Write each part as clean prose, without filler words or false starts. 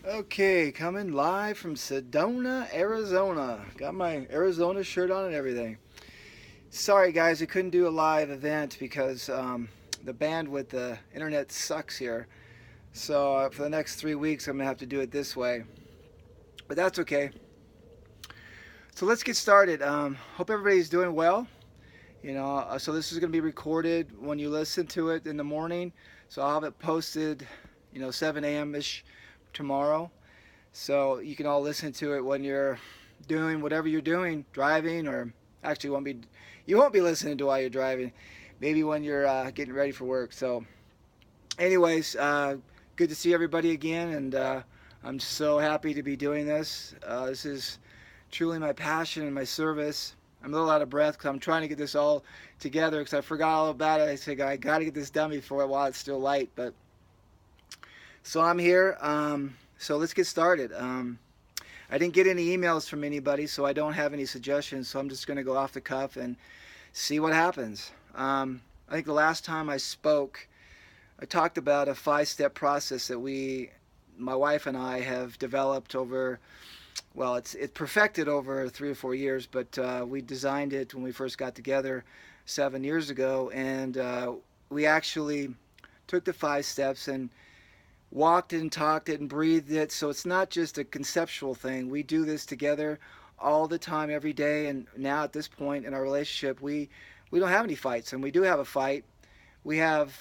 Okay, coming live from Sedona, Arizona. Got my Arizona shirt on and everything. Sorry, guys, I couldn't do a live event because the bandwidth, the internet sucks here. So for the next 3 weeks, I'm gonna have to do it this way. But that's okay. So let's get started. Hope everybody's doing well. So this is gonna be recorded when you listen to it in the morning. So I'll have it posted, 7 a.m. ish tomorrow. So you can all listen to it when you're doing whatever you're doing, driving, or actually you won't be listening to while you're driving. Maybe when you're getting ready for work. So, anyways, good to see everybody again, and I'm so happy to be doing this. This is truly my passion and my service. I'm a little out of breath because I'm trying to get this all together because I forgot all about it. I said I got to get this done before while it's still light, but so I'm here. So let's get started. I didn't get any emails from anybody, so I don't have any suggestions. So I'm just going to go off the cuff and see what happens. I think the last time I spoke, I talked about a 5-step process that my wife and I, have developed over. Well, it's perfected over 3 or 4 years, but we designed it when we first got together 7 years ago, and we actually took the 5 steps and walked it and talked it and breathed it. So it's not just a conceptual thing. We do this together all the time, every day. And now at this point in our relationship, we don't have any fights. And we do have a fight. We have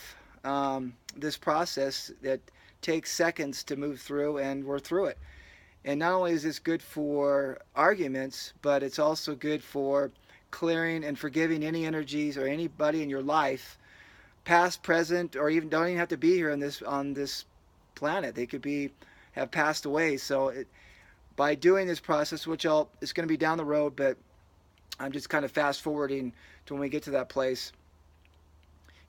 this process that takes seconds to move through, and we're through it. And not only is this good for arguments, but it's also good for clearing and forgiving any energies or anybody in your life, past, present, or even don't even have to be here on this planet. They could be have passed away. So by doing this process, which it's going to be down the road, but I'm just kind of fast forwarding to when we get to that place,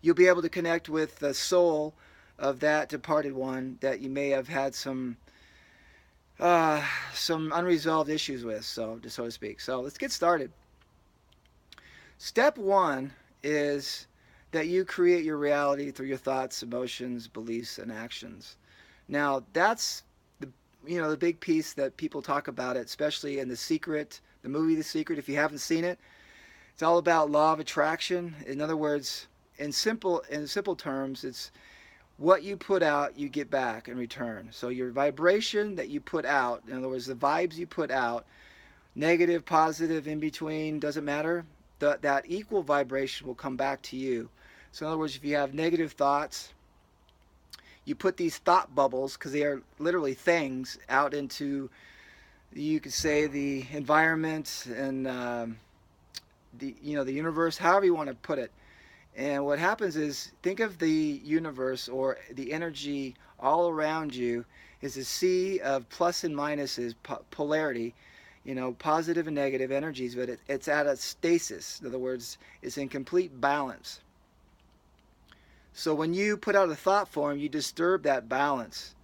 you'll be able to connect with the soul of that departed one that you may have had some unresolved issues with, so to speak. So let's get started. Step one is that you create your reality through your thoughts, emotions, beliefs, and actions. Now, that's the big piece that people talk about it, especially in The Secret, the movie The Secret. If you haven't seen it, it's all about law of attraction. In other words, in simple terms, it's what you put out, you get back in return. So your vibration that you put out, in other words, the vibes you put out, negative, positive, in between, doesn't matter. That equal vibration will come back to you. So in other words, if you have negative thoughts, you put these thought bubbles, because they are literally things, out into, you could say, the environment and the universe, however you want to put it. And what happens is, think of the universe or the energy all around you is a sea of plus and minuses, polarity, positive and negative energies, but it's at a stasis. In other words, it's in complete balance. So when you put out a thought form, you disturb that balance.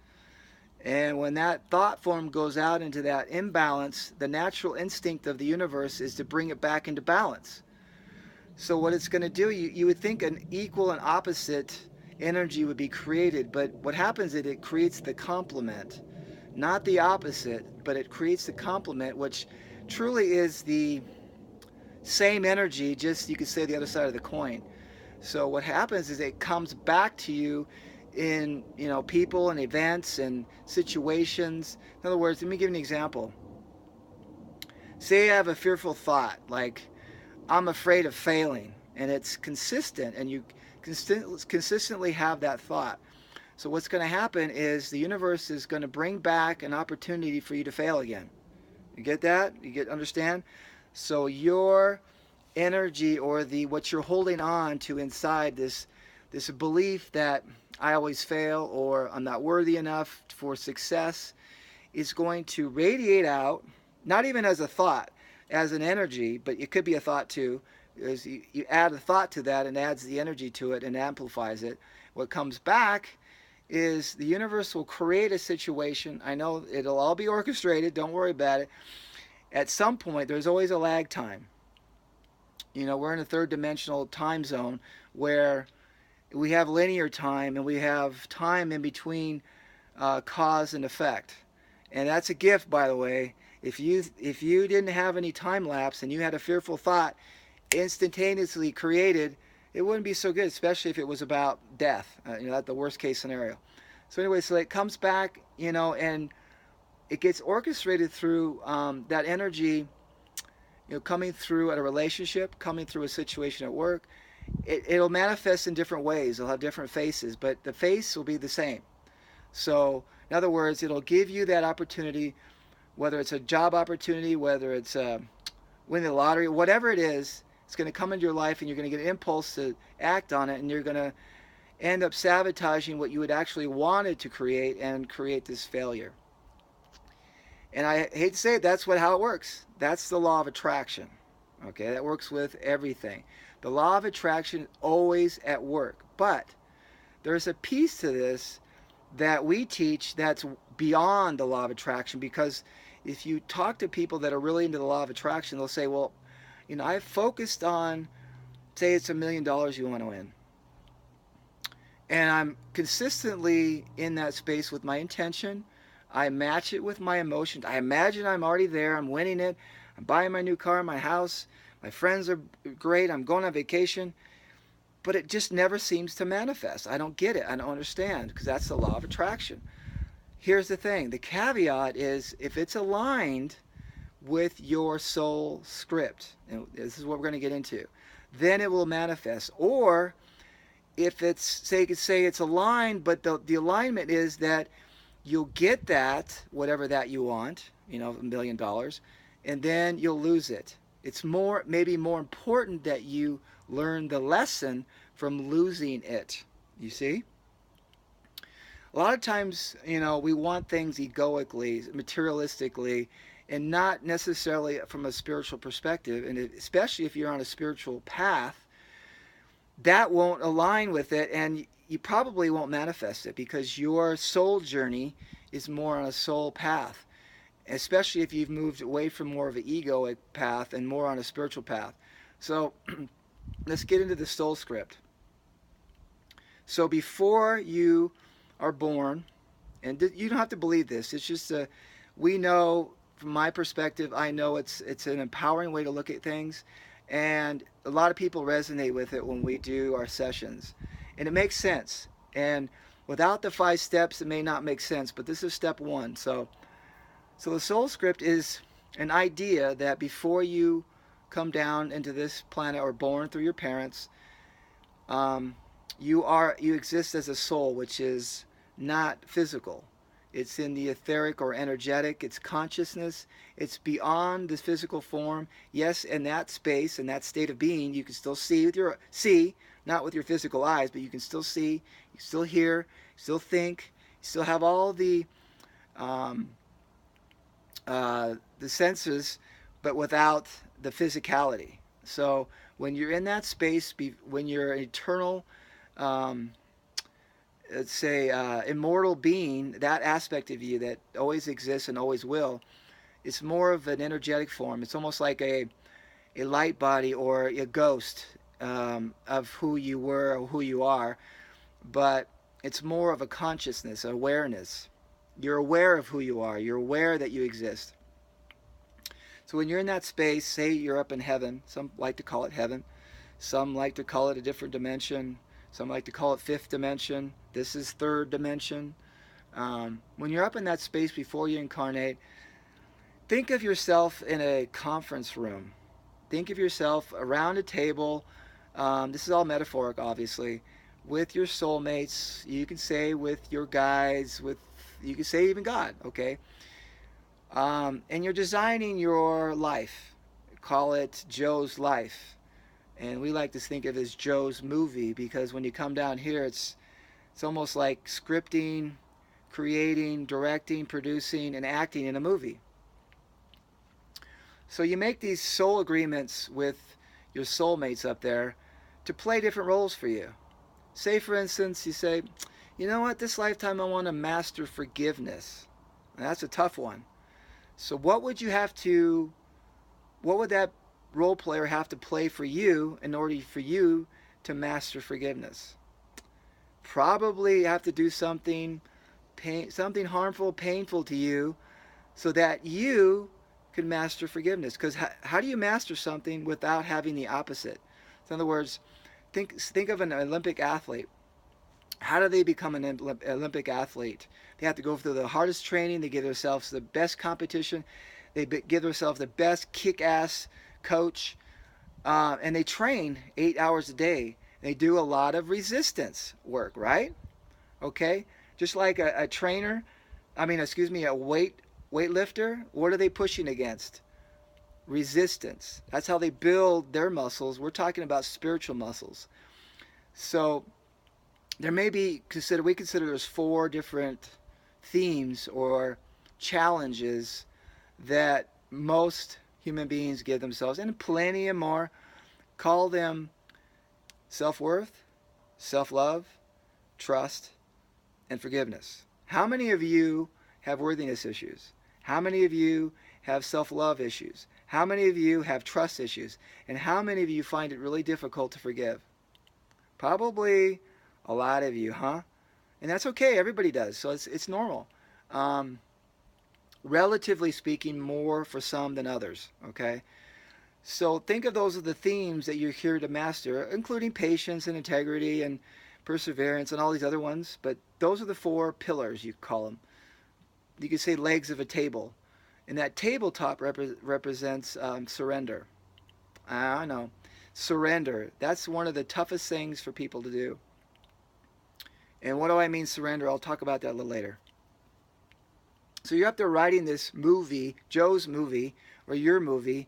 And when that thought form goes out into that imbalance, the natural instinct of the universe is to bring it back into balance. So what it's going to do, you would think an equal and opposite energy would be created, but what happens is it creates the complement, not the opposite, but it creates the complement, which truly is the same energy, just you could say the other side of the coin. So what happens is it comes back to you in people and events and situations. In other words, let me give you an example. Say I have a fearful thought, like I'm afraid of failing, and it's consistent, and you consistently have that thought. So what's going to happen is the universe is going to bring back an opportunity for you to fail again. You get that? Understand? So your energy, or the what you're holding on to inside, this belief that I always fail, or I'm not worthy enough for success, is going to radiate out, not even as a thought, as an energy, but it could be a thought too. Is you add a thought to that and adds the energy to it and amplifies it. What comes back is the universe will create a situation. I know it'll all be orchestrated, don't worry about it. At some point, there's always a lag time. We're in a third dimensional time zone where we have linear time and we have time in between cause and effect. And that's a gift, by the way. If you didn't have any time lapse and you had a fearful thought instantaneously created, it wouldn't be so good, especially if it was about death. That's the worst case scenario. So anyway, so it comes back, and it gets orchestrated through that energy, coming through at a relationship, coming through a situation at work. It'll manifest in different ways. It'll have different faces, but the face will be the same. So, in other words, it'll give you that opportunity, whether it's a job opportunity, whether it's winning the lottery, whatever it is, it's going to come into your life and you're going to get an impulse to act on it, and you're going to end up sabotaging what you had actually wanted to create and create this failure. And I hate to say it, that's how it works. That's the law of attraction. Okay, that works with everything. The law of attraction is always at work. But there's a piece to this that we teach that's beyond the law of attraction, because if you talk to people that are really into the law of attraction, they'll say, well, I've focused on, say it's $1,000,000 you want to win. And I'm consistently in that space with my intention. I match it with my emotions. I imagine I'm already there. I'm winning it. I'm buying my new car, my house. My friends are great. I'm going on vacation. But it just never seems to manifest. I don't get it. I don't understand, because that's the law of attraction. Here's the thing. The caveat is, if it's aligned with your soul script, and this is what we're going to get into, then it will manifest. Or if it's, say it's aligned, but the alignment is that you'll get that, whatever that you want, $1,000,000, and then you'll lose it. It's maybe more important that you learn the lesson from losing it. You see? A lot of times, we want things egoically, materialistically, and not necessarily from a spiritual perspective. And especially if you're on a spiritual path, that won't align with it, and you probably won't manifest it, because your soul journey is more on a soul path, especially if you've moved away from more of an egoic path and more on a spiritual path. So let's get into the soul script. So before you are born, and you don't have to believe this, it's just we know, from my perspective, I know it's an empowering way to look at things, and a lot of people resonate with it when we do our sessions, and it makes sense. And without the 5 steps, it may not make sense, but this is step 1. So the soul script is an idea that before you come down into this planet or born through your parents, you exist as a soul, which is not physical. It's in the etheric or energetic. It's consciousness. It's beyond this physical form. Yes, in that space, in that state of being, you can still see, not with your physical eyes, but you can still see, you still hear, you still think, you still have all the senses, but without the physicality. So when you're in that space, when you're an eternal, let's say, immortal being, that aspect of you that always exists and always will, it's more of an energetic form. It's almost like a light body or a ghost of who you were or who you are, but it's more of a consciousness, awareness. You're aware of who you are. You're aware that you exist. So when you're in that space, say you're up in heaven, some like to call it heaven, some like to call it a different dimension, some like to call it 5th dimension. This is 3rd dimension. When you're up in that space before you incarnate, think of yourself in a conference room. Think of yourself around a table. This is all metaphoric, obviously, with your soulmates. You can say with your guides, you can say even God, okay? And you're designing your life. Call it Joe's life. And we like to think of it as Joe's movie, because when you come down here, it's almost like scripting, creating, directing, producing, and acting in a movie. So you make these soul agreements with your soulmates up there to play different roles for you. Say, for instance, you say, you know what, this lifetime I want to master forgiveness. And that's a tough one. So what would that role player have to play for you in order for you to master forgiveness? Probably have to do something harmful, painful to you, so that you can master forgiveness. Because how do you master something without having the opposite? So in other words, think of an Olympic athlete. How do they become an Olympic athlete? They have to go through the hardest training. They give themselves the best competition. They give themselves the best kick-ass coach, and they train 8 hours a day. They do a lot of resistance work, right? Okay, just like a trainer. I mean, excuse me, a weightlifter. What are they pushing against? Resistance. That's how they build their muscles. We're talking about spiritual muscles. So there may be we consider there's four different themes or challenges that most human beings give themselves, and plenty of more. Call them self-worth, self-love, trust, and forgiveness. How many of you have worthiness issues? How many of you have self-love issues? How many of you have trust issues? And how many of you find it really difficult to forgive? Probably a lot of you, huh? And that's okay. Everybody does. So it's normal. Um, Relatively speaking, more for some than others. Okay. So think of those as the themes that you're here to master, including patience and integrity and perseverance and all these other ones. But those are the four pillars, you call them. You could say legs of a table. And that tabletop represents surrender. I know. Surrender. That's one of the toughest things for people to do. And what do I mean surrender? I'll talk about that a little later. So you're up there writing this movie, Joe's movie, or your movie,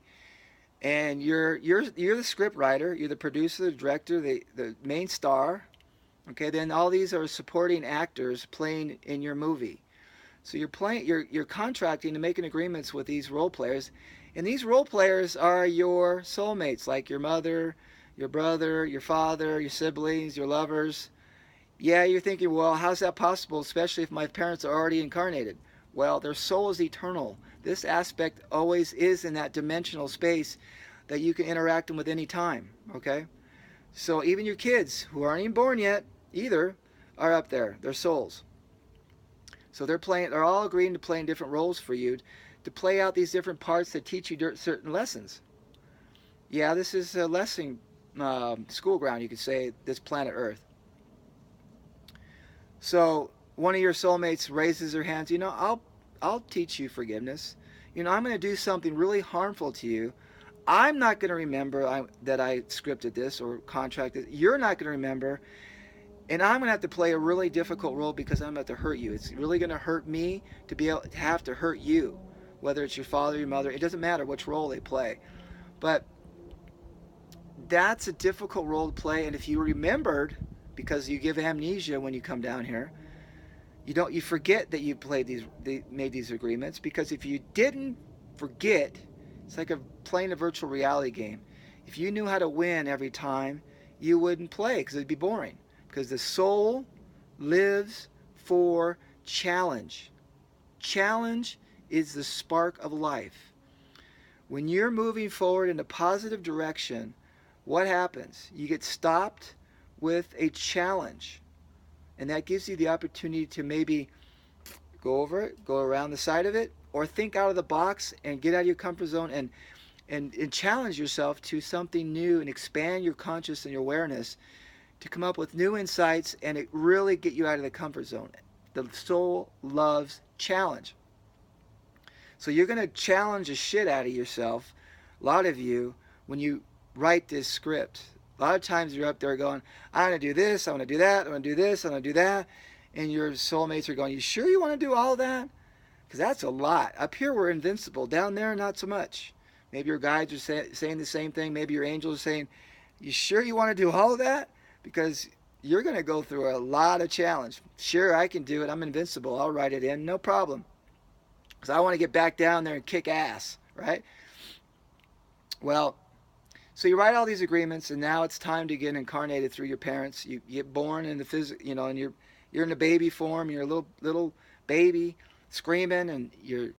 and you're the script writer, you're the producer, the director, the main star. Okay, then all these are supporting actors playing in your movie. So you're contracting and making agreements with these role players, and these role players are your soulmates, like your mother, your brother, your father, your siblings, your lovers. Yeah, you're thinking, well, how's that possible, especially if my parents are already incarnated? Well, their soul is eternal. This aspect always is in that dimensional space that you can interact with any time, okay? So even your kids who aren't even born yet either are up there. They're souls. So they're all agreeing to play in different roles for you to play out these different parts that teach you certain lessons. Yeah, this is a lesson school ground, you could say, this planet Earth. So one of your soulmates raises their hands. I'll teach you forgiveness. I'm going to do something really harmful to you. I'm not going to remember that I scripted this or contracted. You're not going to remember. And I'm going to have to play a really difficult role because I'm about to hurt you. It's really going to hurt me to be able to have to hurt you, whether it's your father, your mother. It doesn't matter which role they play. But that's a difficult role to play. And if you remembered, because you give amnesia when you come down here, you forget that you made these agreements, because if you didn't forget, it's like playing a virtual reality game. If you knew how to win every time, you wouldn't play because it'd be boring. Because the soul lives for challenge. Challenge is the spark of life. When you're moving forward in a positive direction, what happens? You get stopped with a challenge. And that gives you the opportunity to maybe go over it, go around the side of it, or think out of the box and get out of your comfort zone and challenge yourself to something new and expand your consciousness and your awareness to come up with new insights and it really get you out of the comfort zone. The soul loves challenge. So you're going to challenge the shit out of yourself, a lot of you, when you write this script. A lot of times you're up there going, I want to do this, I want to do that, I want to do this, I want to do that. And your soulmates are going, you sure you want to do all that? Because that's a lot. Up here we're invincible. Down there, not so much. Maybe your guides are saying the same thing. Maybe your angels are saying, you sure you want to do all of that? Because you're going to go through a lot of challenge. Sure, I can do it. I'm invincible. I'll write it in. No problem. Because I want to get back down there and kick ass, right? Well, so you write all these agreements, and now it's time to get incarnated through your parents. You get born in the and you're in a baby form. You're a little baby screaming, and your